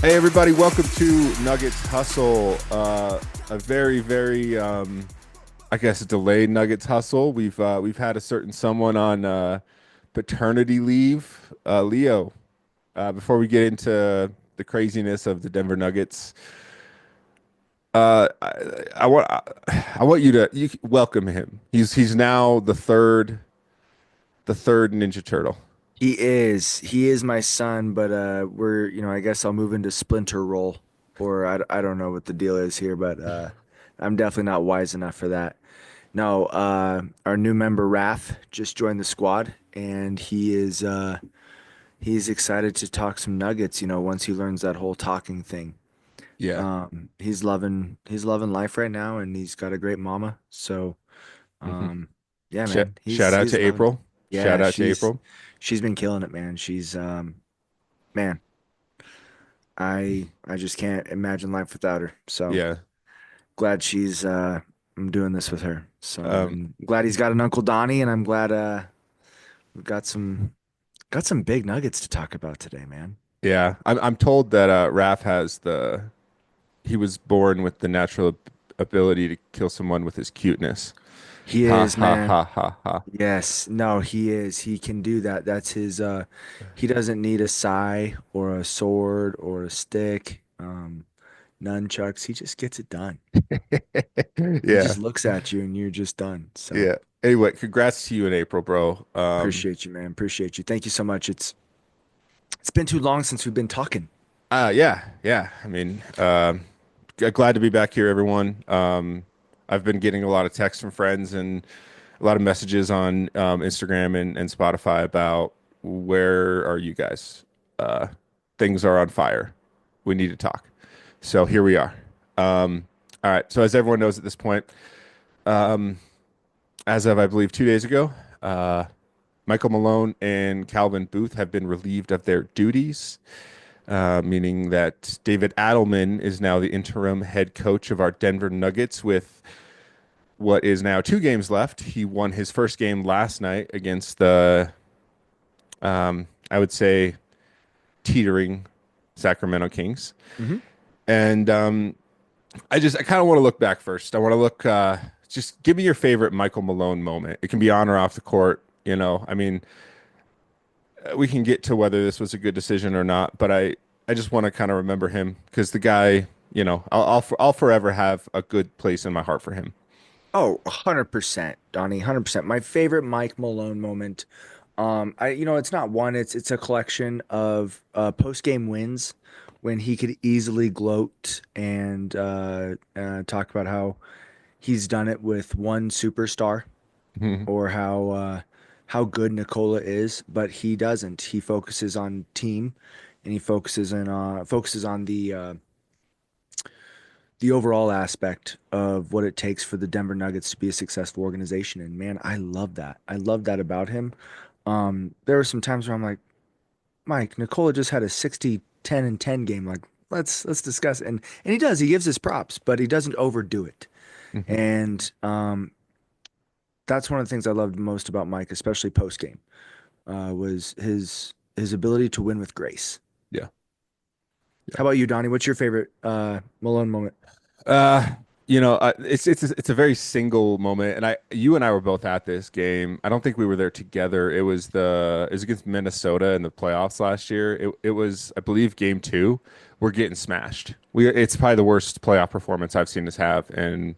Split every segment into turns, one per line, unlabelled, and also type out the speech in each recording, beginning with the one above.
Hey everybody, welcome to Nuggets Hustle. A very, very, I guess, delayed Nuggets Hustle. We've had a certain someone on paternity leave. Leo, before we get into the craziness of the Denver Nuggets, I want you welcome him. He's now the third Ninja Turtle.
He is my son, but I guess I'll move into splinter role, or I don't know what the deal is here, but I'm definitely not wise enough for that. No, our new member Raf just joined the squad, and he's excited to talk some Nuggets. Once he learns that whole talking thing,
Yeah.
he's loving life right now, and he's got a great mama. So,
hmm
um, yeah,
Sh-
man,
shout
he's
out to
he's loving it.
April. Shout
Yeah,
out to
she's
April.
she's been killing it, man. Man. I just can't imagine life without her. So
Yeah.
glad I'm doing this with her. So
Um,
and glad he's got an Uncle Donny, and I'm glad we've got some big nuggets to talk about today, man.
Yeah, I'm told that Raph has he was born with the natural ability to kill someone with his cuteness.
He
Ha
is,
ha
man.
ha ha ha.
Yes, no, he is. He can do that. That's his he doesn't need a sai or a sword or a stick, nunchucks. He just gets it done. He
Yeah,
just looks at you and you're just done. So
yeah. Anyway, congrats to you in April, bro.
appreciate you, man. Appreciate you. Thank you so much. It's been too long since we've been talking.
Yeah, yeah. I mean, glad to be back here, everyone. I've been getting a lot of texts from friends and a lot of messages on Instagram and Spotify about where are you guys? Uh, things are on fire. We need to talk. So here we are. All right. So as everyone knows at this point, as of I believe 2 days ago, uh, Michael Malone and Calvin Booth have been relieved of their duties, meaning that David Adelman is now the interim head coach of our Denver Nuggets with what is now 2 games left. He won his first game last night against the, I would say, teetering Sacramento Kings.
Hmm.
And I kind of want to look back first. I want to look, just give me your favorite Michael Malone moment. It can be on or off the court. I mean, we can get to whether this was a good decision or not, but I just want to kind of remember him because the guy, I'll forever have a good place in my heart for him.
Oh, 100%, Donnie, 100%. My favorite Mike Malone moment. It's not one, it's a collection of post-game wins when he could easily gloat and talk about how he's done it with one superstar
Mhm.
or how good Nikola is, but he doesn't. He focuses on team and he focuses on the overall aspect of what it takes for the Denver Nuggets to be a successful organization. And man, I love that. I love that about him. There were some times where I'm like, Mike, Nikola just had a 60, 10, and 10 game. Like, let's discuss it. And he does. He gives his props, but he doesn't overdo it.
Mhm.
And that's one of the things I loved most about Mike, especially post game, was his ability to win with grace.
Yeah.
How about you, Donnie? What's your favorite Malone moment?
Uh, it's a very single moment, and you and I were both at this game. I don't think we were there together. It was against Minnesota in the playoffs last year. It was, I believe, game two. We're getting smashed. It's probably the worst playoff performance I've seen us have in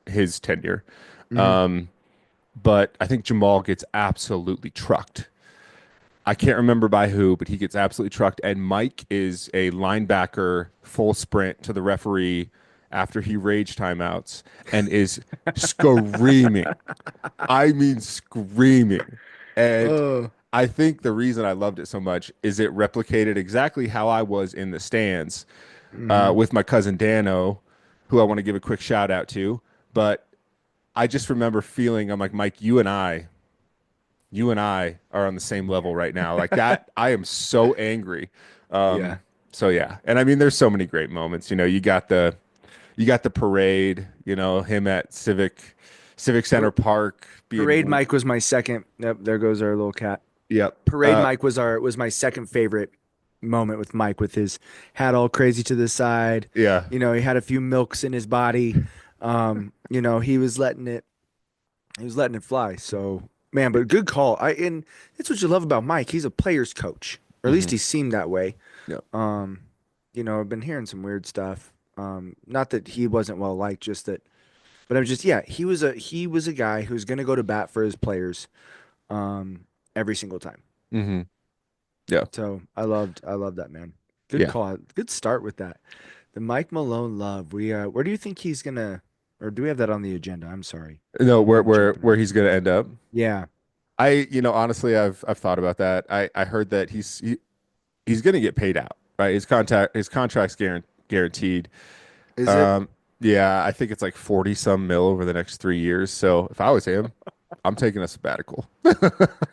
his tenure.
Hmm.
But I think Jamal gets absolutely trucked. I can't remember by who, but he gets absolutely trucked. And Mike is a linebacker full sprint to the referee after he rage timeouts and is screaming. I mean, screaming. And
Oh.
I think the reason I loved it so much is it replicated exactly how I was in the stands
Hmm.
with my cousin Dano, who I want to give a quick shout out to. But I just remember feeling, I'm like, Mike, you and I are on the same level right now. Like that, I am so angry.
Yeah.
So yeah, and I mean, there's so many great moments. You got the parade. Him at Civic Center
Par-
Park
Parade
being,
Mike was my second. Yep, there goes our little cat.
yep.
Parade Mike was my second favorite moment with Mike with his hat all crazy to the side.
Yeah.
He had a few milks in his body. He was letting it fly. So man, but good call. And that's what you love about Mike. He's a player's coach, or at least
Hmm.
he seemed that way.
Yep.
Um, I've been hearing some weird stuff. Not that he wasn't well liked, just that. But I'm just yeah, he was a guy who's gonna go to bat for his players, every single time.
Hmm. Yeah.
So I loved that man. Good
Yeah.
call. Good start with that. The Mike Malone love. Where do you think he's gonna, or do we have that on the agenda? I'm sorry.
No,
I'm jumping
where
around.
he's gonna end up.
Yeah.
Honestly, I've thought about that. I heard that he's gonna get paid out, right? His contract's guaranteed.
Is it?
Um, yeah, I think it's like 40 some mil over the next 3 years. So if I was him, I'm taking a sabbatical.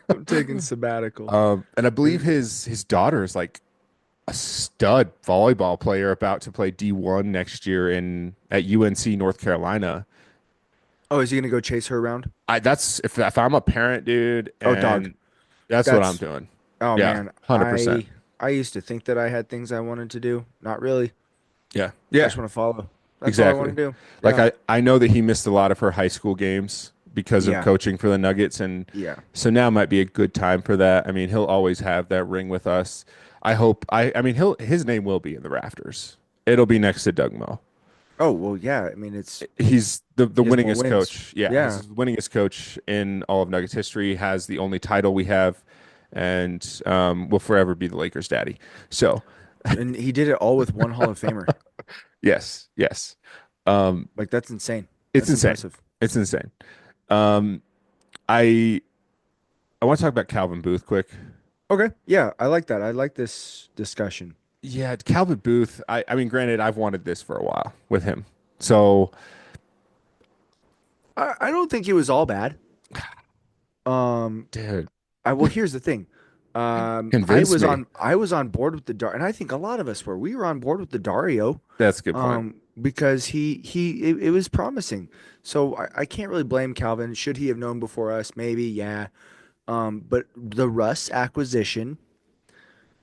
I'm taking sabbatical.
And I believe his daughter is like a stud volleyball player about to play D1 next year in at UNC North Carolina.
Oh, is he gonna go chase her around?
That's if I'm a parent, dude,
Oh, dog.
and that's what I'm
That's
doing.
oh
Yeah,
man.
100%.
I used to think that I had things I wanted to do. Not really.
Yeah.
I
Yeah,
just want to follow. That's all I want
exactly.
to do.
Like
Yeah.
I know that he missed a lot of her high school games because of
Yeah.
coaching for the Nuggets, and
Yeah.
so now might be a good time for that. I mean, he'll always have that ring with us. I mean he'll his name will be in the rafters. It'll be next to Doug Moe.
Oh, well, yeah. I mean,
He's the
he has more
winningest
wins.
coach. Yeah, he's
Yeah.
the winningest coach in all of Nuggets history. Has the only title we have, and will forever be the Lakers' daddy. So
And he did it all with one Hall of Famer.
yes, yes, um,
Like that's insane.
it's
That's
insane.
impressive.
It's insane. Um, I I want to talk about Calvin Booth quick.
Okay. Yeah, I like that. I like this discussion.
Yeah, Calvin Booth. I mean, granted, I've wanted this for a while with him. So,
I don't think he was all bad. Um,
dude,
Here's the thing.
convince me.
I was on board with the Dar, and I think a lot of us were. We were on board with the Dario,
That's a good point.
because it was promising. So I can't really blame Calvin. Should he have known before us? Maybe, yeah. But the Russ acquisition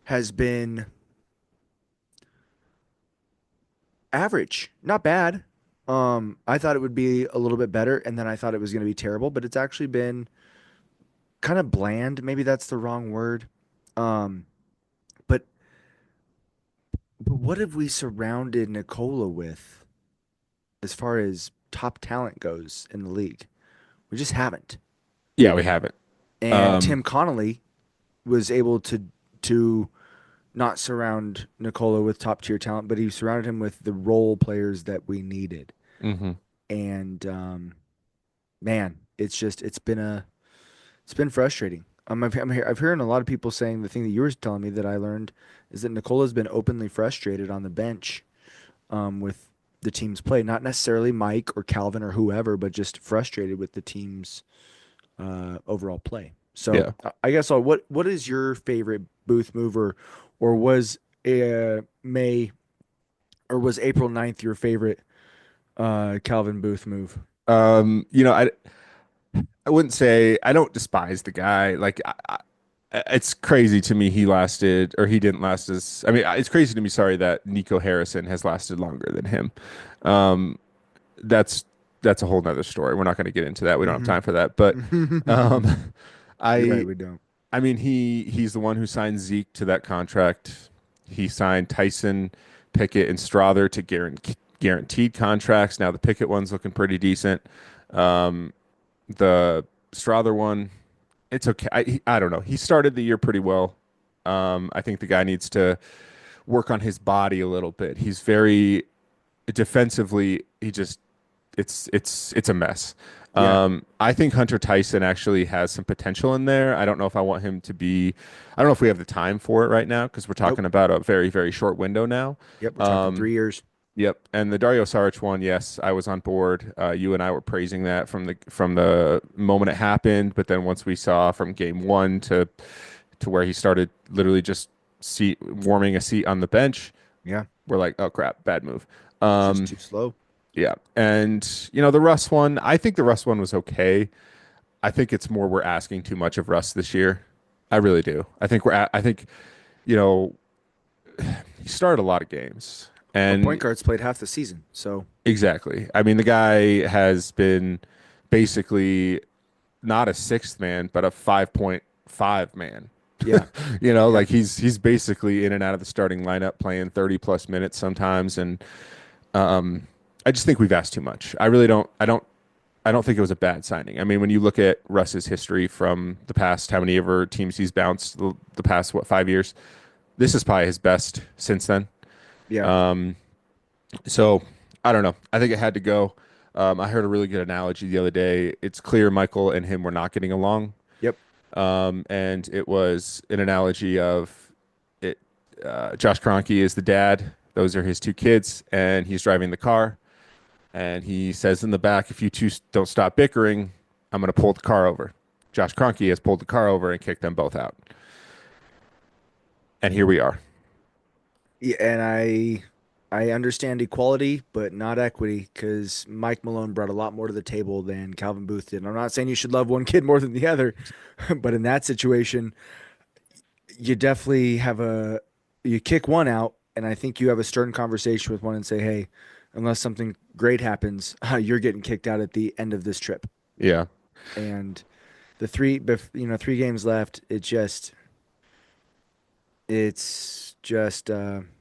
has been average, not bad. I thought it would be a little bit better, and then I thought it was going to be terrible, but it's actually been kind of bland. Maybe that's the wrong word. Um, but what have we surrounded Nicola with as far as top talent goes in the league? We just haven't.
Yeah, we have it.
And
Um,
Tim Connolly was able to not surround Nicola with top tier talent, but he surrounded him with the role players that we needed.
mhm.
And man, it's been frustrating. I've heard a lot of people saying the thing that you were telling me that I learned is that Nicola's been openly frustrated on the bench, with the team's play. Not necessarily Mike or Calvin or whoever, but just frustrated with the team's overall play. So
Yeah.
I guess what is your favorite Booth move, or was May or was April 9th your favorite Calvin Booth move?
You know, I wouldn't say I don't despise the guy. Like it's crazy to me he lasted or he didn't last as I mean, it's crazy to me, sorry, that Nico Harrison has lasted longer than him. Um, that's that's a whole nother story. We're not going to get into that. We don't have
Hmm.
time for that. But um,
You're right,
I
we don't.
I mean he's the one who signed Zeke to that contract. He signed Tyson, Pickett, and Strother to guaranteed contracts. Now the Pickett one's looking pretty decent. Um, the Strother one, it's okay. I don't know. He started the year pretty well. I think the guy needs to work on his body a little bit. He's very defensively. He just it's a mess.
Yeah.
I think Hunter Tyson actually has some potential in there. I don't know if I want him to be. I don't know if we have the time for it right now because we're
Nope.
talking about a very very short window now.
Yep. We're talking
Um,
3 years.
Yep, and the Dario Saric one, yes, I was on board. You and I were praising that from the moment it happened, but then once we saw from game one to where he started literally just warming a seat on the bench,
Yeah.
we're like, oh crap, bad move.
It's just
Um,
too slow.
Yeah. And, the Russ one, I think the Russ one was okay. I think it's more we're asking too much of Russ this year. I really do. I think, you know, he started a lot of games.
Our point
And
guards played half the season, so
exactly. I mean, the guy has been basically not a sixth man, but a 5.5 man.
yeah, yeah.
Like he's basically in and out of the starting lineup playing 30 plus minutes sometimes. And I just think we've asked too much. I really don't. I don't think it was a bad signing. I mean, when you look at Russ's history from the past, how many ever teams he's bounced the past, what, 5 years, this is probably his best since then.
Yeah.
So I don't know. I think it had to go. I heard a really good analogy the other day. It's clear Michael and him were not getting along.
Yep.
And it was an analogy of it. Josh Kroenke is the dad. Those are his two kids, and he's driving the car. And he says in the back, if you two don't stop bickering, I'm going to pull the car over. Josh Kroenke has pulled the car over and kicked them both out. And here we are.
Yeah, and I understand equality, but not equity, because Mike Malone brought a lot more to the table than Calvin Booth did. And I'm not saying you should love one kid more than the other, but in that situation, you definitely have you kick one out, and I think you have a stern conversation with one and say, hey, unless something great happens, you're getting kicked out at the end of this trip.
Yeah.
And the 3 games left, it's just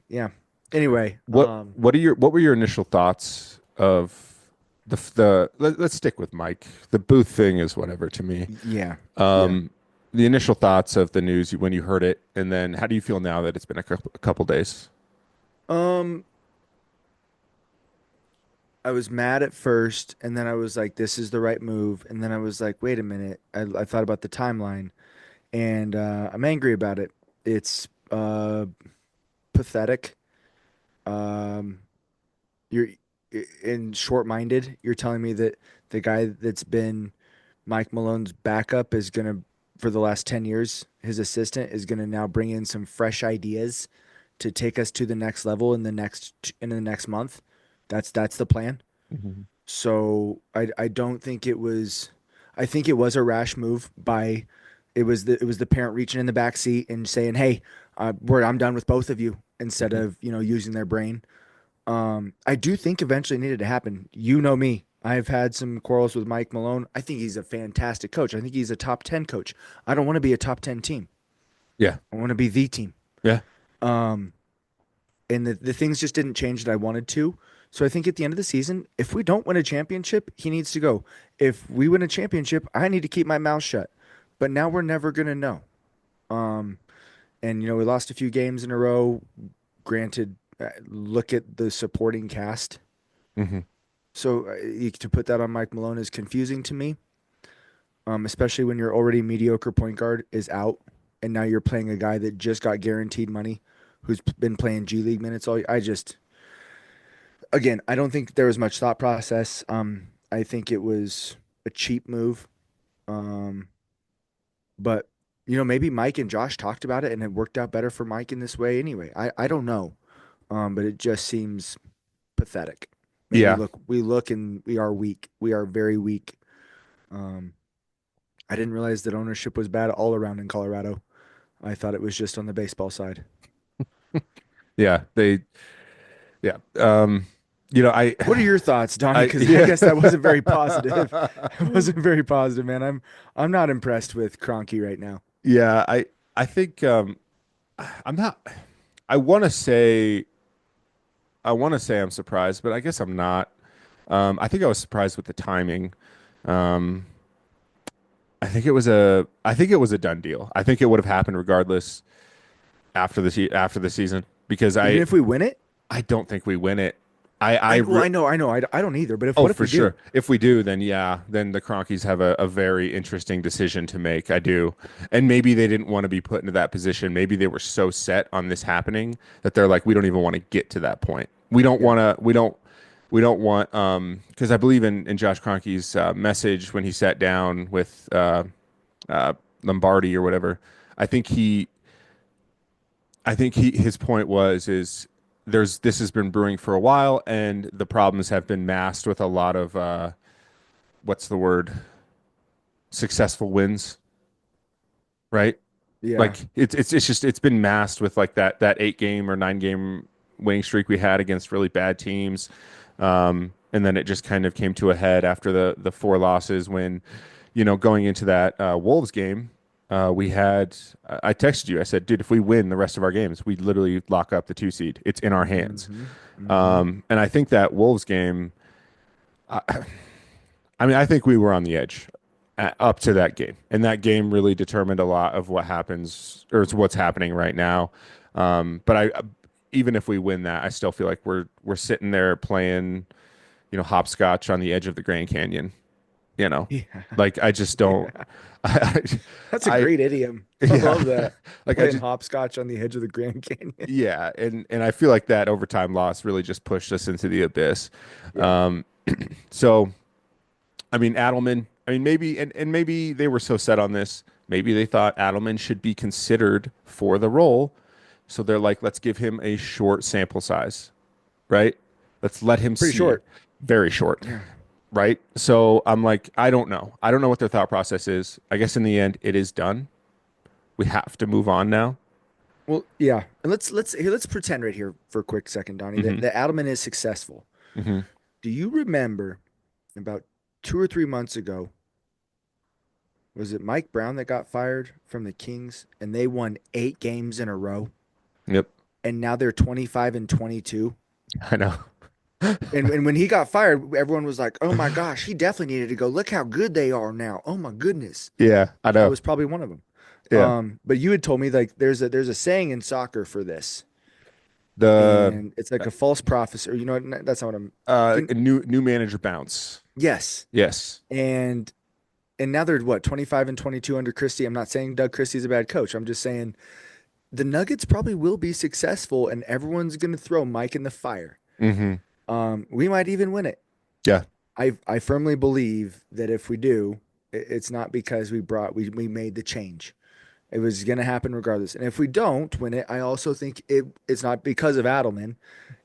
yeah. Anyway,
What were your initial thoughts of let's stick with Mike. The Booth thing is whatever to me.
yeah, yeah.
Um, the initial thoughts of the news when you heard it, and then how do you feel now that it's been a couple days?
Um, I was mad at first, and then I was like, "This is the right move," and then I was like, "Wait a minute." I thought about the timeline, and I'm angry about it. It's pathetic. Um, you're in short-minded. You're telling me that the guy that's been Mike Malone's backup is gonna, for the last 10 years, his assistant is gonna now bring in some fresh ideas to take us to the next level in the next month. That's the plan.
Mhm.
So I don't think it was. I think it was a rash move by. It was the parent reaching in the back seat and saying, "Hey, I'm done with both of you," instead
Mhm.
of using their brain. I do think eventually it needed to happen. You know me. I've had some quarrels with Mike Malone. I think he's a fantastic coach. I think he's a top 10 coach. I don't want to be a top 10 team.
Yeah.
I want to be the team.
Yeah.
Um, and the things just didn't change that I wanted to. So I think at the end of the season, if we don't win a championship, he needs to go. If we win a championship, I need to keep my mouth shut. But now we're never going to know. Um, and we lost a few games in a row. Granted, look at the supporting cast.
Hmm.
So to put that on Mike Malone is confusing to me, especially when your already mediocre point guard is out, and now you're playing a guy that just got guaranteed money, who's been playing G League minutes all. I just, again, I don't think there was much thought process. I think it was a cheap move. Um, but maybe Mike and Josh talked about it and it worked out better for Mike in this way anyway. I don't know. But it just seems pathetic. Man, we
Yeah.
look we look and we are weak. We are very weak. Um, I didn't realize that ownership was bad all around in Colorado. I thought it was just on the baseball side.
Yeah. Yeah. I,
What are your thoughts, Donnie? Because I
yeah.
guess that wasn't very positive. It wasn't very positive, man. I'm not impressed with Cronky right now.
Yeah. I think, I'm not, I want to say, I want to say I'm surprised, but I guess I'm not. I think I was surprised with the timing. Um, I think it was a done deal. I think it would have happened regardless after the season because
Even
I
if we win it,
I don't think we win it. I I
I well,
re
I know, I don't either. But if
Oh,
what if
for
we do?
sure. If we do, then yeah, then the Cronkies have a very interesting decision to make. I do. And maybe they didn't want to be put into that position. Maybe they were so set on this happening that they're like, we don't even want to get to that point.
Yeah,
We don't want because I believe in Josh Kroenke's message when he sat down with uh Lombardi or whatever. I think he his point was is this has been brewing for a while, and the problems have been masked with a lot of what's the word? Successful wins, right?
Yeah.
Like it's just it's been masked with like that 8 game or 9 game winning streak we had against really bad teams. And then it just kind of came to a head after the 4 losses when, going into that Wolves game, we had I texted you. I said, dude, if we win the rest of our games, we literally lock up the 2 seed. It's in our hands.
Hmm. Hmm.
And I think that Wolves game, I mean, I think we were on the edge up to that game, and that game really determined a lot of what happens or it's what's happening right now. But even if we win that, I still feel like we're sitting there playing, hopscotch on the edge of the Grand Canyon. You know,
Yeah.
like I just don't.
Yeah.
I,
That's a
I
great idiom. I
yeah,
love that.
like I
Playing
just
hopscotch on the edge of the Grand Canyon.
yeah, and I feel like that overtime loss really just pushed us into the abyss.
Yeah.
Um, so. I mean, Adelman, I mean, maybe, and maybe they were so set on this. Maybe they thought Adelman should be considered for the role. So they're like, let's give him a short sample size, right? Let's let him
Pretty
see.
short.
Very short,
Yeah.
right? So I'm like, I don't know. I don't know what their thought process is. I guess in the end, it is done. We have to move on now.
Well, yeah. And let's pretend right here for a quick second, Donnie, that,
Hmm.
that Adelman is successful.
Hmm.
Do you remember about 2 or 3 months ago, was it Mike Brown that got fired from the Kings and they won 8 games in a row?
Yep.
And now they're 25 and 22.
I know.
And when he got fired, everyone was like, "Oh my gosh, he definitely needed to go. Look how good they are now. Oh my goodness."
Yeah, I
I
know.
was probably one of them.
Yeah.
But you had told me like there's a saying in soccer for this,
The
and it's like a false prophecy. Or that's not what I'm thinking.
new manager bounce.
Yes,
Yes.
and now they're what 25 and 22 under Christie. I'm not saying Doug Christie's a bad coach. I'm just saying the Nuggets probably will be successful, and everyone's going to throw Mike in the fire.
Hmm.
We might even win it.
Yeah.
I firmly believe that if we do, it's not because we made the change. It was going to happen regardless. And if we don't win it, I also think it's not because of Adelman,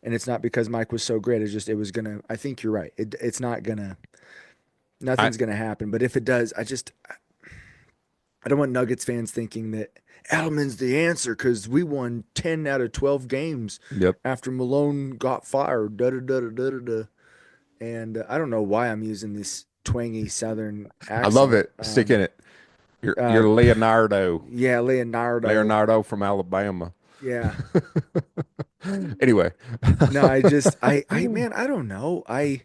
and it's not because Mike was so great. It's just it was gonna. I think you're right. It's not gonna.
I
Nothing's gonna happen. But if it does, I don't want Nuggets fans thinking that Adelman's the answer because we won 10 out of 12 games
Yep.
after Malone got fired. Da da da da da da. Da. And I don't know why I'm using this twangy Southern
I love
accent.
it. Stick in it. You're
Uh,
Leonardo.
yeah, Leonardo.
Leonardo from Alabama.
Yeah.
Anyway.
No, man, I don't know. I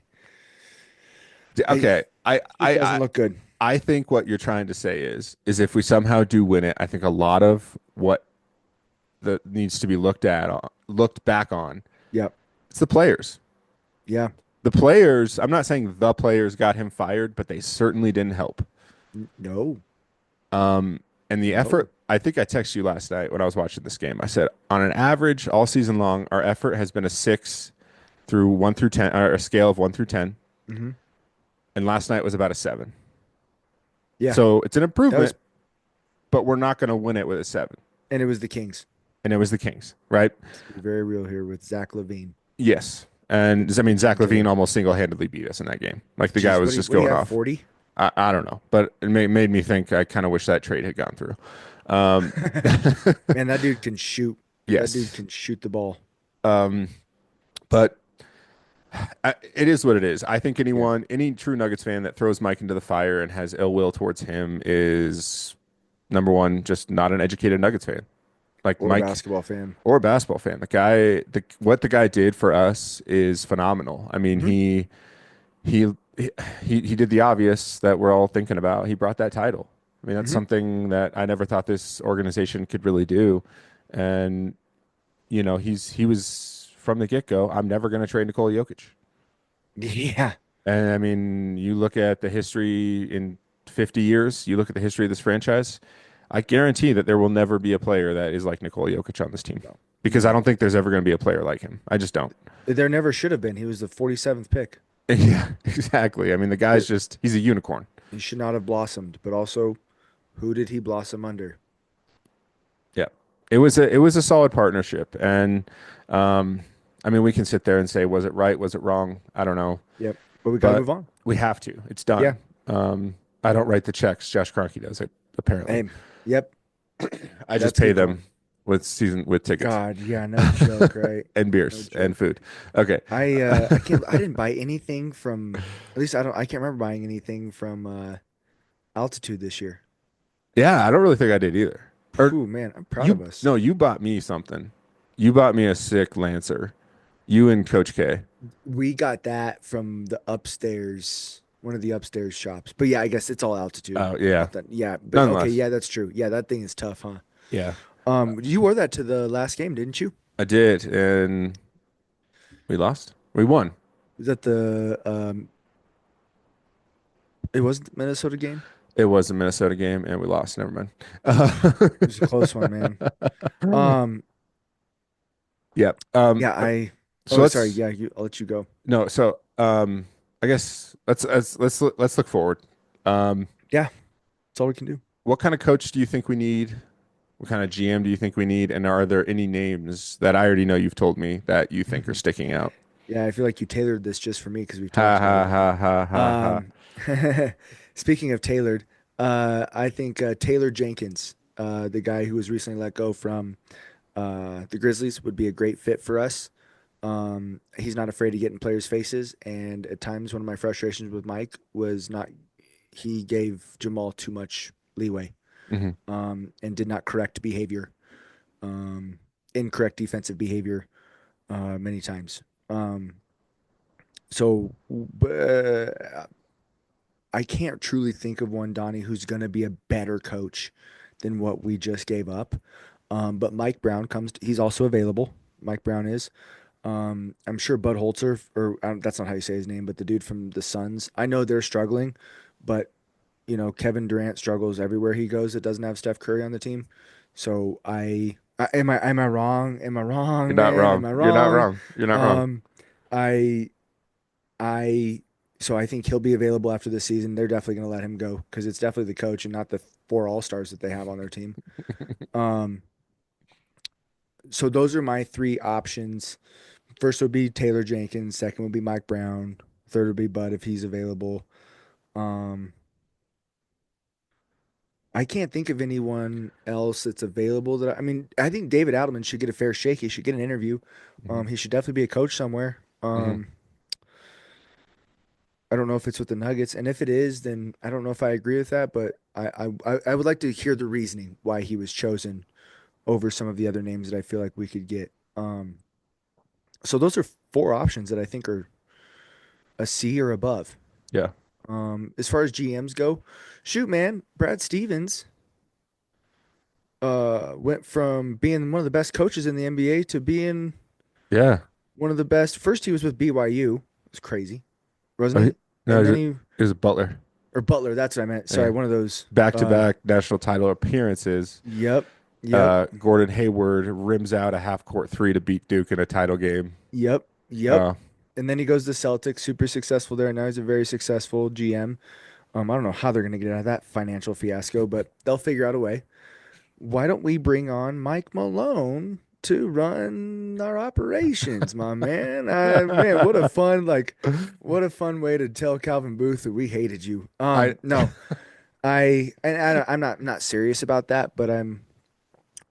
Okay.
It doesn't look good.
I think what you're trying to say is if we somehow do win it, I think a lot of what that needs to be looked back on,
Yep.
it's the players.
Yeah.
The players, I'm not saying the players got him fired, but they certainly didn't help.
No.
And the
No.
effort, I think I texted you last night when I was watching this game. I said, on an average, all season long, our effort has been a 6 through 1 through 10, or a scale of 1 through 10.
Hmm.
And last night was about a 7.
Yeah.
So it's an
That was
improvement, but we're not going to win it with a 7.
and it was the Kings.
And it was the Kings, right?
Let's be very real here with Zach LaVine.
Yes. And I mean, Zach
Okay.
Levine almost single-handedly beat us in that game. Like the guy
Jeez,
was just
what do you
going
have?
off.
40?
I don't know, but it made me think I kind of wish that trade had gone through. Um,
Man, that dude can shoot. That dude
yes.
can shoot the ball.
Um, but it is what it is. I think
Yeah.
any true Nuggets fan that throws Mike into the fire and has ill will towards him is number one, just not an educated Nuggets fan. Like
Or a
Mike
basketball fan.
or a basketball fan. What the guy did for us is phenomenal. I mean,
Hmm.
he he did the obvious that we're all thinking about. He brought that title. I mean, that's
Hmm.
something that I never thought this organization could really do. And he was from the get-go, I'm never going to trade Nikola Jokic.
Yeah.
And I mean, you look at the history in 50 years, you look at the history of this franchise, I guarantee that there will never be a player that is like Nikola Jokic on this team
No.
because I
No.
don't think there's ever going to be a player like him. I just don't.
There never should have been. He was the 47th pick.
Yeah, exactly. I mean, the guy's
There,
just, he's a unicorn.
he should not have blossomed. But also, who did he blossom under?
Yeah. It was a solid partnership. And, I mean, we can sit there and say, was it right? Was it wrong? I don't know,
Yep. But we got to
but
move on.
we have to. It's
Yeah.
done. I don't write the checks. Josh Kroenke does it, apparently.
Hey, yep.
I just
That's a
pay
good call.
them with tickets
God, yeah, no joke, right?
and
No
beers and
joke.
food. Okay.
I didn't buy anything from at least I can't remember buying anything from Altitude this year.
Yeah, I don't really think I did either. Or
Phew, man, I'm proud of
you,
us.
no, you bought me something. You bought me a sick Lancer. You and Coach K.
We got that from the upstairs, one of the upstairs shops. But yeah, I guess it's all Altitude.
Oh, yeah.
Not that, yeah, but okay,
Nonetheless.
yeah, that's true. Yeah, that thing is tough, huh?
Yeah.
You wore that to the last game, didn't you?
I did, and we lost. We won.
Was that the it wasn't the Minnesota game?
It was a Minnesota game, and we lost. Never mind.
It was a close one, man. Um,
Yeah.
yeah, I
So
oh sorry,
let's
yeah, I'll let you go.
no. So I guess let's look forward. Um,
Yeah, that's all we can do.
what kind of coach do you think we need? What kind of GM do you think we need? And are there any names that I already know you've told me that you think are sticking out?
Yeah, I feel like you tailored this just for me because we've
Ha
talked about
ha
it.
ha ha ha ha.
Um, speaking of tailored, I think Taylor Jenkins, the guy who was recently let go from the Grizzlies, would be a great fit for us. He's not afraid to get in players' faces, and at times, one of my frustrations with Mike was not he gave Jamal too much leeway,
Hmm.
and did not correct behavior, incorrect defensive behavior, many times. Um, so I can't truly think of one, Donnie, who's going to be a better coach than what we just gave up. But Mike Brown he's also available. Mike Brown is. I'm sure Bud Holzer, or that's not how you say his name, but the dude from the Suns. I know they're struggling, but Kevin Durant struggles everywhere he goes that doesn't have Steph Curry on the team. So am I wrong? Am I
You're
wrong,
not
man? Am
wrong.
I
You're not
wrong?
wrong. You're not wrong.
Um, I I so I think he'll be available after the season. They're definitely going to let him go because it's definitely the coach and not the four all-stars that they have on their team. Um, so those are my three options. First would be Taylor Jenkins. Second would be Mike Brown. Third would be Bud if he's available. Um, I can't think of anyone else that's available I mean, I think David Adelman should get a fair shake. He should get an interview.
Hmm.
He should definitely be a coach somewhere.
Hmm.
I don't know if it's with the Nuggets, and if it is, then I don't know if I agree with that. But I would like to hear the reasoning why he was chosen over some of the other names that I feel like we could get. So those are four options that I think are a C or above.
Yeah.
As far as GMs go, shoot, man, Brad Stevens went from being one of the best coaches in the NBA to being
Yeah.
one of the best. First, he was with BYU. It was crazy,
Oh,
wasn't he?
no,
And then he
it was Butler.
or Butler. That's what I meant. Sorry,
Yeah.
one of those.
Back-to-back national title appearances.
Yep, yep.
Gordon Hayward rims out a half-court three to beat Duke in a title game.
Yep, yep.
Uh,
And then he goes to Celtics, super successful there. Now he's a very successful GM. I don't know how they're going to get out of that financial fiasco, but they'll figure out a way. Why don't we bring on Mike Malone to run our operations, my man? Man, what a fun way to tell Calvin Booth that we hated you.
I
No, I'm not serious about that, but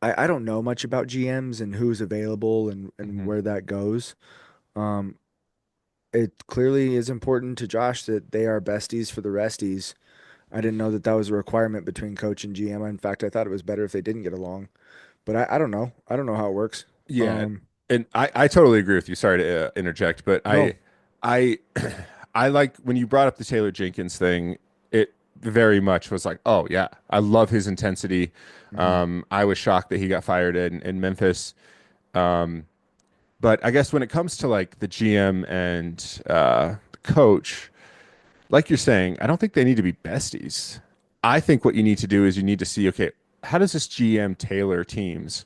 I don't know much about GMs and who's available and
Mhm.
where that goes. Um, it clearly is important to Josh that they are besties for the resties. I didn't know that that was a requirement between coach and GM. In fact, I thought it was better if they didn't get along. But I don't know. I don't know how it works.
Yeah,
Um,
and I totally agree with you. Sorry to interject, but
no.
I I like when you brought up the Taylor Jenkins thing. It very much was like, oh yeah, I love his intensity.
Hmm.
I was shocked that he got fired in Memphis. Um, but I guess when it comes to like the GM and the coach, like you're saying, I don't think they need to be besties. I think what you need to do is you need to see, okay, how does this GM tailor teams?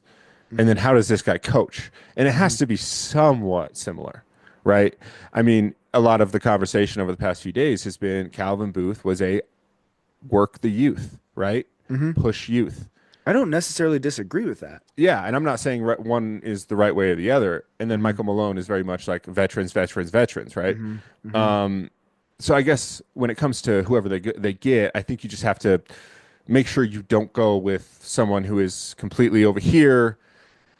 And then
Hmm.
how does this guy coach? And it has
Hmm.
to be somewhat similar, right? I mean, a lot of the conversation over the past few days has been Calvin Booth was a work the youth, right?
Hmm.
Push youth.
I don't necessarily disagree with that.
Yeah, and I'm not saying one is the right way or the other. And then
Hmm.
Michael Malone is very much like veterans, veterans, veterans, right?
Hmm. Hmm.
Um, so I guess when it comes to whoever they get, I think you just have to make sure you don't go with someone who is completely over here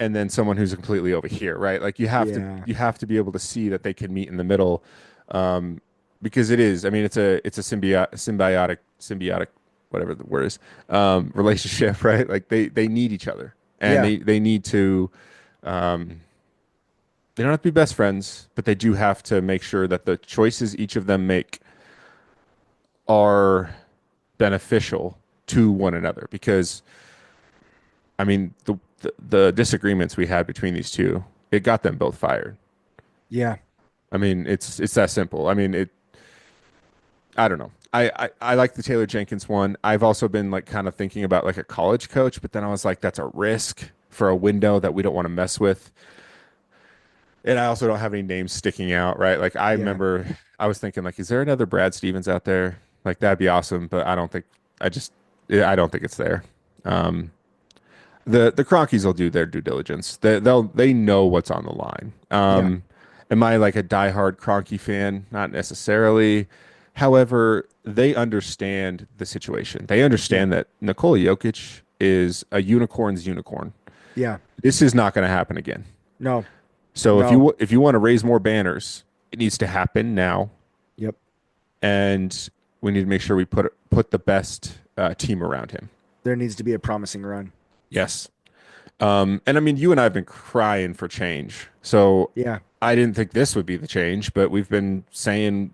and then someone who's completely over here, right? Like
Yeah.
you have to be able to see that they can meet in the middle, um, because it is. I mean, it's a symbiotic, whatever the word is, relationship, right? Like they need each other, and
Yeah.
they need to. Um, they don't have to be best friends, but they do have to make sure that the choices each of them make are beneficial to one another. Because I mean, the disagreements we had between these two, it got them both fired.
Yeah.
I mean, it's that simple. I mean, it. I don't know. I like the Taylor Jenkins one. I've also been like kind of thinking about like a college coach, but then I was like, that's a risk for a window that we don't want to mess with. And I also don't have any names sticking out, right? Like I
Yeah.
remember I was thinking like, is there another Brad Stevens out there? Like that'd be awesome, but I don't think I just I don't think it's there. Um, the Cronkies will do their due diligence. They know what's on the line.
Yeah.
Am I like a diehard Cronky fan? Not necessarily. However, they understand the situation. They
Yeah.
understand that Nikola Jokic is a unicorn's unicorn.
Yeah.
This is not going to happen again.
No.
So
No.
if you want to raise more banners, it needs to happen now,
Yep.
and we need to make sure we put the best team around him.
There needs to be a promising run.
Yes. And I mean, you and I have been crying for change. So
Yeah.
I didn't think this would be the change, but we've been saying,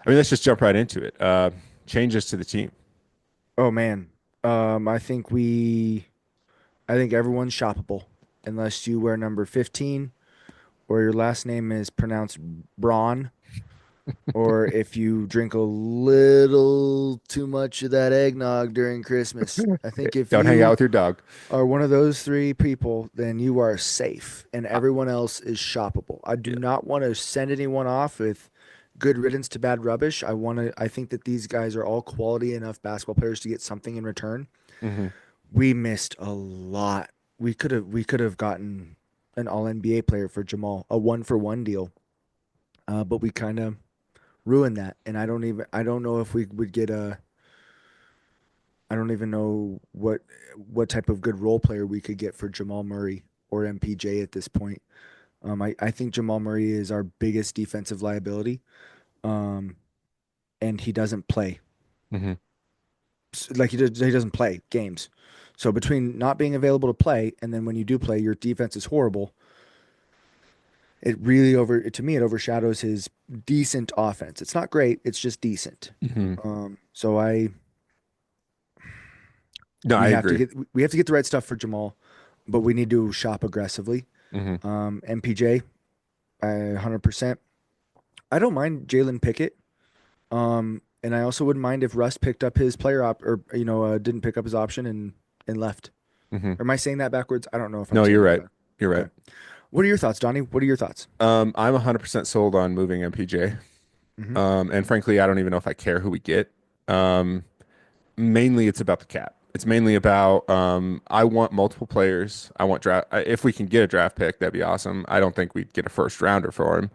I mean, let's just jump right into it. Changes to the team.
Oh man. I think I think everyone's shoppable unless you wear number 15 or your last name is pronounced Braun or if you drink a little too much of that eggnog during Christmas. I think if
Don't hang out
you
with your dog.
are one of those three people, then you are safe and
Uh,
everyone else is shoppable. I do
yeah.
not want to send anyone off with good riddance to bad rubbish. I think that these guys are all quality enough basketball players to get something in return.
Hmm.
We missed a lot. We could have gotten an all NBA player for Jamal, a one for one deal. But we kind of ruined that. And I don't know if we would get a I don't even know what type of good role player we could get for Jamal Murray or MPJ at this point. I think Jamal Murray is our biggest defensive liability, um, and he doesn't play.
Hmm.
Like he doesn't play games. So between not being available to play and then when you do play, your defense is horrible. It really to me it overshadows his decent offense. It's not great. It's just decent.
Hmm.
So I
No, I agree.
we have to get the right stuff for Jamal, but we need to shop aggressively.
Hmm.
MPJ, 100%. I don't mind Jalen Pickett. And I also wouldn't mind if Russ picked up his player op or didn't pick up his option and left.
Hmm.
Or am I saying that backwards? I don't know if I'm
No, you're
saying that
right.
back.
You're right.
Okay. What are your thoughts, Donnie? What are your thoughts?
I'm 100% sold on moving MPJ.
Hmm.
And frankly, I don't even know if I care who we get. Um, Mainly it's about the cap. It's mainly about I want multiple players. I want draft. If we can get a draft pick, that'd be awesome. I don't think we'd get a first rounder for him.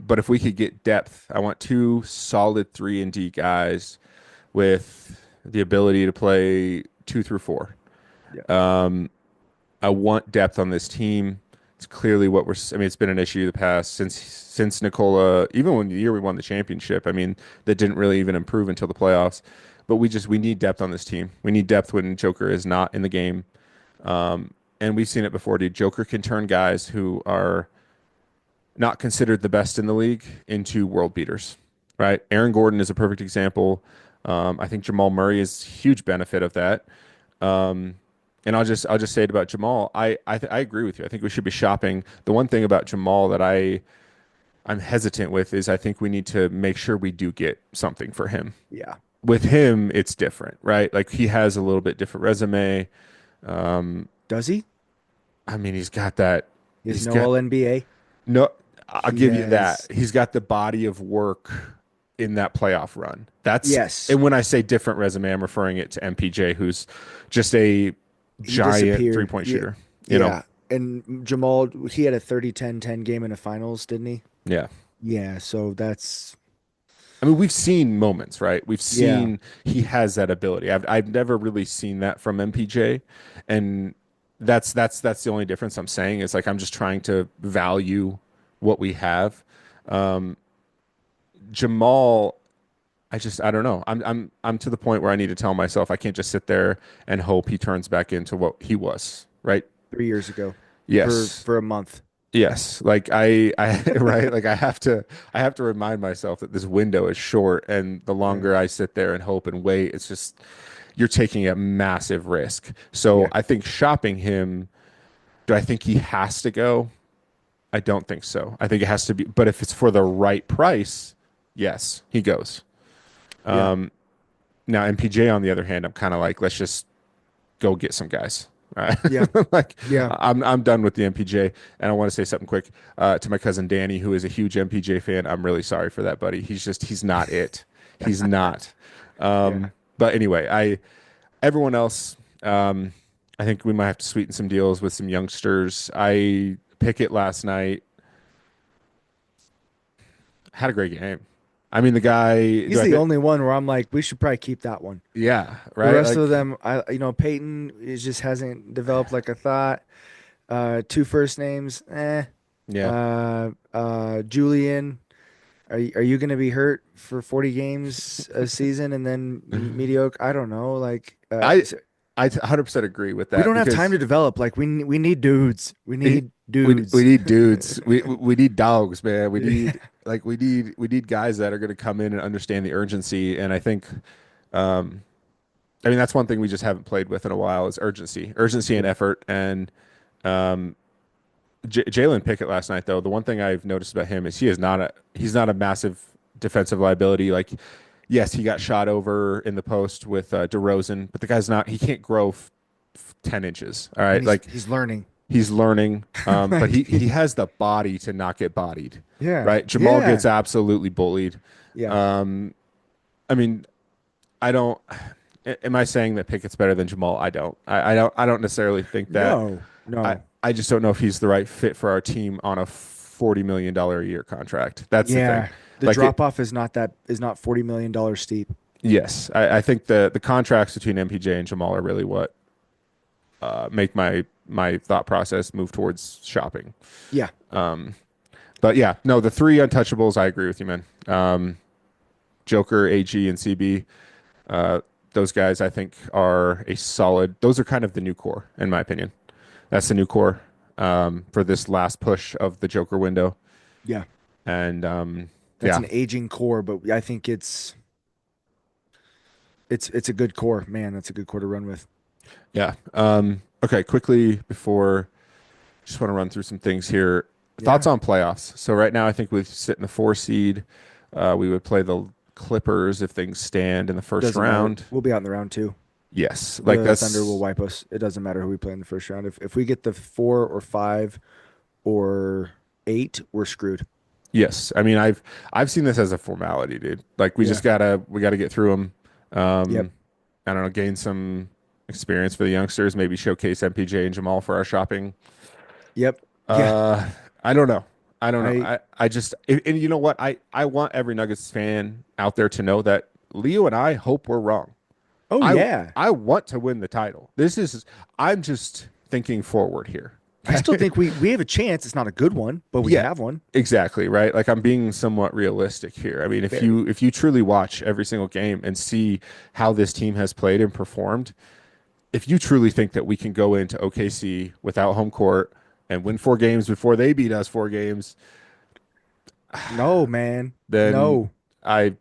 But if we could get depth, I want two solid 3 and D guys with the ability to play 2 through 4.
Yeah.
I want depth on this team. It's clearly what we're. I mean, it's been an issue the past since Nicola. Even when the year we won the championship, I mean, that didn't really even improve until the playoffs. But we need depth on this team. We need depth when Joker is not in the game. And we've seen it before, dude. Joker can turn guys who are not considered the best in the league into world beaters, right? Aaron Gordon is a perfect example. I think Jamal Murray is huge benefit of that. Um, and I'll just say it about Jamal. I agree with you. I think we should be shopping. The one thing about Jamal that I'm hesitant with is I think we need to make sure we do get something for him.
Yeah.
With him, it's different, right? Like he has a little bit different resume.
Does he?
I mean, he's got that.
He has
He's
no
got
All NBA.
no. I'll
He
give you that.
has
He's got the body of work. in that playoff run. That's
Yes,
and when I say different resume, I'm referring it to MPJ, who's just a
he
giant
disappeared.
three-point
Yeah,
shooter. You know,
yeah. And Jamal, he had a 30-10-10 game in the finals, didn't he?
yeah.
Yeah, so that's
I mean, we've seen moments, right? We've
yeah,
seen he has that ability. I've never really seen that from MPJ, and that's the only difference I'm saying is like I'm just trying to value what we have. Um, Jamal, I don't know. I'm to the point where I need to tell myself I can't just sit there and hope he turns back into what he was, right?
3 years ago for
Yes.
for a month.
Yes, like right, like I have to remind myself that this window is short, and the
Yeah,
longer I sit there and hope and wait, it's just you're taking a massive risk. So
yeah,
I think shopping him, do I think he has to go? I don't think so. I think it has to be, but if it's for the right price, yes, he goes.
yeah,
Now MPJ on the other hand, I'm kind of like, let's just go get some guys. Right?
yeah,
Like
yeah.
I'm done with the MPJ, and I want to say something quick to my cousin Danny, who is a huge MPJ fan. I'm really sorry for that, buddy. He's not it. He's not.
Yeah.
But anyway, I everyone else, I think we might have to sweeten some deals with some youngsters. I Pickett last night had a great game. I mean, the guy. Do
He's
I
the
think?
only one where I'm like, we should probably keep that one.
Yeah,
The
right.
rest of
Like,
them, Peyton is just hasn't developed like I thought. Two first names, eh.
yeah.
Julian, are you going to be hurt for 40 games a season and then mediocre? I don't know. Like,
I I 100% agree with
we
that
don't have time
because
to develop. Like, we need dudes. We
It-
need
we
dudes.
need dudes. We need dogs, man. We
Yeah.
need like we need guys that are going to come in and understand the urgency. And I think, um, I mean, that's one thing we just haven't played with in a while is urgency and
Yeah.
effort. And Jalen Pickett last night, though, the one thing I've noticed about him is he's not a massive defensive liability. Like, yes, he got shot over in the post with DeRozan, but the guy's not. He can't grow 10 inches. All
And
right, like
he's learning.
he's learning, but
Like,
he has the body to not get bodied,
yeah.
right? Jamal
Yeah.
gets absolutely bullied.
Yeah.
Um, I mean, I don't. Am I saying that Pickett's better than Jamal? I don't. I don't. I don't necessarily think that.
No.
I
No.
I just don't know if he's the right fit for our team on a $40 million a year contract. That's the thing.
Yeah. The
Like
drop
it.
off is not $40 million steep.
Yes, I think the contracts between MPJ and Jamal are really what make my thought process move towards shopping.
Yeah.
But yeah, no, the three untouchables, I agree with you, man. Joker, AG, and CB. Uh, those guys, I think, are a solid. Those are kind of the new core, in my opinion. That's the new core for this last push of the Joker window.
Yeah.
And
That's
yeah,
an aging core, but I think it's a good core. Man, that's a good core to run with.
yeah. Okay, quickly before, just want to run through some things here. Thoughts
Yeah.
on playoffs. So right now, I think we sit in the 4 seed. We would play the Clippers if things stand in the first
Doesn't matter.
round.
We'll be out in the round two.
Yes, like
The Thunder will
that's
wipe us. It doesn't matter who we play in the first round. If we get the 4 or 5 or 8, we're screwed.
yes. I mean, I've seen this as a formality, dude. Like
Yeah.
we gotta get through them.
Yep.
I don't know, gain some experience for the youngsters. Maybe showcase MPJ and Jamal for our shopping.
Yep. Yeah.
Uh, I don't know. I don't know.
I
I just and you know what? I want every Nuggets fan out there to know that Leo and I hope we're wrong.
Oh
I
yeah.
I want to win the title. This is I'm just thinking forward here.
I still think we have a chance. It's not a good one, but we
Yeah,
have one.
exactly, right? Like I'm being somewhat realistic here. I mean,
Very.
if you truly watch every single game and see how this team has played and performed, if you truly think that we can go into OKC without home court and win 4 games before they beat us 4 games,
No, man.
then
No.
I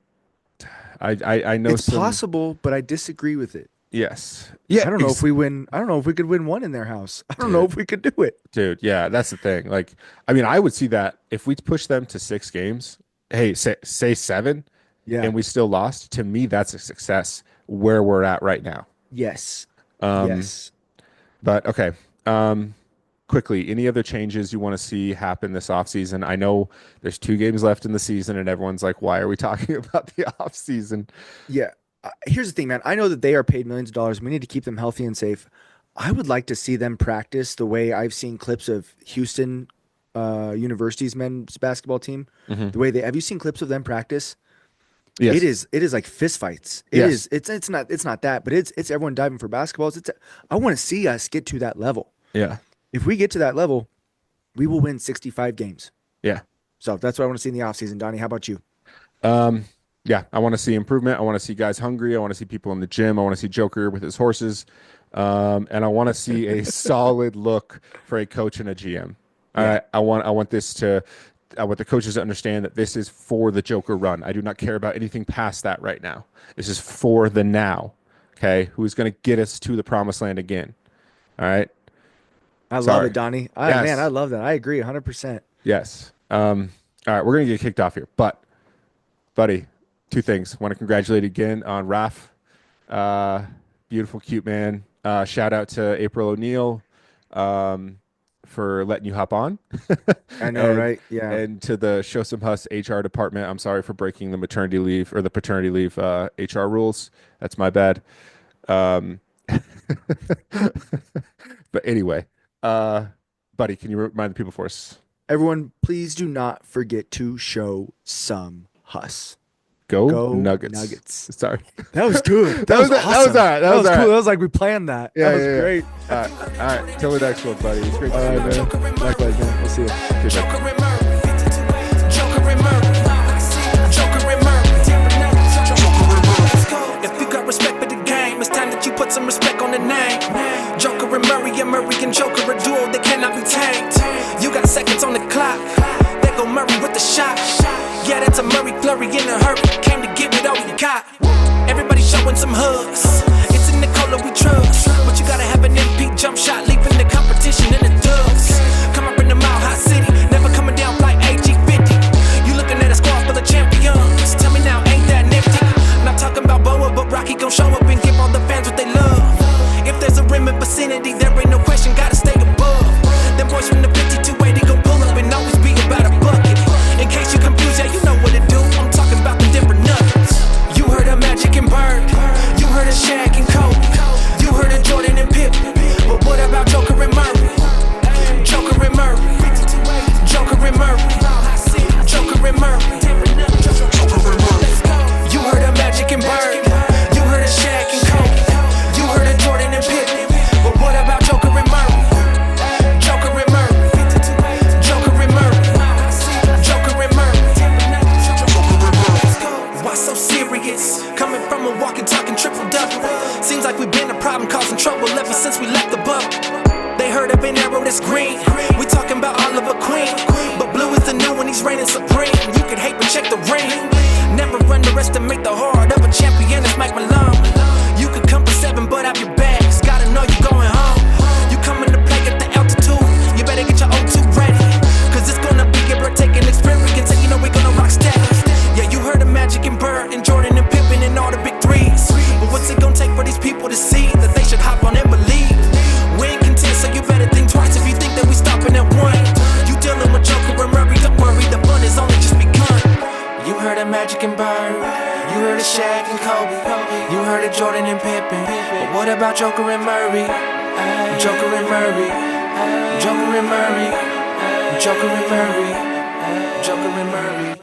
I know
It's
some
possible, but I disagree with it.
yes. Yeah,
I don't know if we win. I don't know if we could win one in their house. I don't know
dude.
if we could do it.
Dude, yeah, that's the thing. Like, I mean, I would see that if we push them to 6 games, hey, say 7
Yeah.
and we still lost, to me that's a success where we're at right now.
Yes.
Um,
Yes.
but okay. Um, quickly, any other changes you want to see happen this offseason? I know there's 2 games left in the season, and everyone's like, why are we talking about the offseason?
Yeah. Here's the thing, man. I know that they are paid millions of dollars. We need to keep them healthy and safe. I would like to see them practice the way I've seen clips of Houston University's men's basketball team.
Hmm.
The way they have you seen clips of them practice?
Yes.
It is like fist fights.
Yes.
It's not that, but it's everyone diving for basketballs. I want to see us get to that level.
Yeah.
If we get to that level, we will win 65 games.
Yeah.
So that's what I want to see in the offseason. Donnie, how about you?
Um, yeah, I want to see improvement. I want to see guys hungry. I want to see people in the gym. I want to see Joker with his horses. And I want to see a solid look for a coach and a GM. All
Yeah.
right. I want the coaches to understand that this is for the Joker run. I do not care about anything past that right now. This is for the now. Okay. Who's going to get us to the promised land again? All right.
I love it,
Sorry.
Donnie. Man, I
Yes.
love that. I agree 100%.
Yes. All right. We're going to get kicked off here. But, buddy, 2 things. Want to congratulate again on Raf. Beautiful, cute man. Shout out to April O'Neil for letting you hop on.
I know,
and
right? Yeah.
and to the Show Some Hus HR department, I'm sorry for breaking the maternity leave or the paternity leave HR rules. That's my bad. Um, but anyway, buddy, can you remind the people for us?
Everyone, please do not forget to show some hus.
Go
Go
Nuggets.
Nuggets.
Sorry.
That was good.
That was
awesome.
that was all right. That was all
cool.
right.
That was like we planned that.
Yeah,
That was
yeah, yeah.
great.
All right. Till the next one, buddy. It's great to
All
see you,
right,
man.
man. Likewise, man. We'll see you.
Good night.
Joker and Murray. Joker and Murray. Joker and Murray. If you got respect for the game, it's time that you put some respect on the name. Joker and Murray and Joker a duo that cannot be tamed. You got seconds on the clock. There go Murray with the shot. Yeah, that's a Murray flurry in a hurry. Came to give it all you got. Everybody showing some hugs. It's in the color we trust. But you gotta have an MP jump shot, leaving the competition in the dust. Come up in the Mile High City, never coming down like AG50. You looking at a squad full of champions. Tell me now, ain't that nifty? Not talking about Boa, but Rocky gon' show up and give all the fans what they love. If there's a rim in vicinity, there ain't no question, gotta stay above. Them boys from the 5280 gon' pull up and always be about a bucket. In case you confused, yeah, you know what to do. I'm talking about the Denver Nuggets. You heard of Magic and Bird. You heard of Shaq and Kobe. You heard of Jordan and Pippen. But what about Joker and Murray? Joker and Murray. Joker and Murray. Joker and Murray. You heard of Magic and Bird. You heard of Shaq and Kobe. You heard of Jordan and Pippen. But what about Joker and Murray? Joker and Murray. Joker and Murray. Joker and Murray. Why so serious? Coming from a walking, talking triple double. Seems like we've been a problem, causing trouble ever since we left the bubble. They heard of an arrow that's green. We talking about Oliver Queen. But blue is the new one, he's reigning supreme. You can hate, but check the ring. Never underestimate the heart of a champion, it's Mike Malone. You could come for 7, but have your bags. Gotta know you're going home. You coming to play at the altitude. You better get your O2 ready. Cause it's gonna be a breathtaking experience. And you know we're gonna rock steady. Yeah, you heard of Magic and Bird and Jordan and Pippen and all the big threes. But what's it gonna take for these people to see that they should hop on and believe? We ain't content, so you better think twice if you think that we stopping at one. You dealing with Joker and Murray, don't worry, the fun is only just begun. You heard of Magic and Bird. You heard of Shaq and Kobe. You heard of Jordan and Pippen. But what about Joker and Murray? Joker and Murray. Joker and Murray. Joker and Murray. Joker and Murray.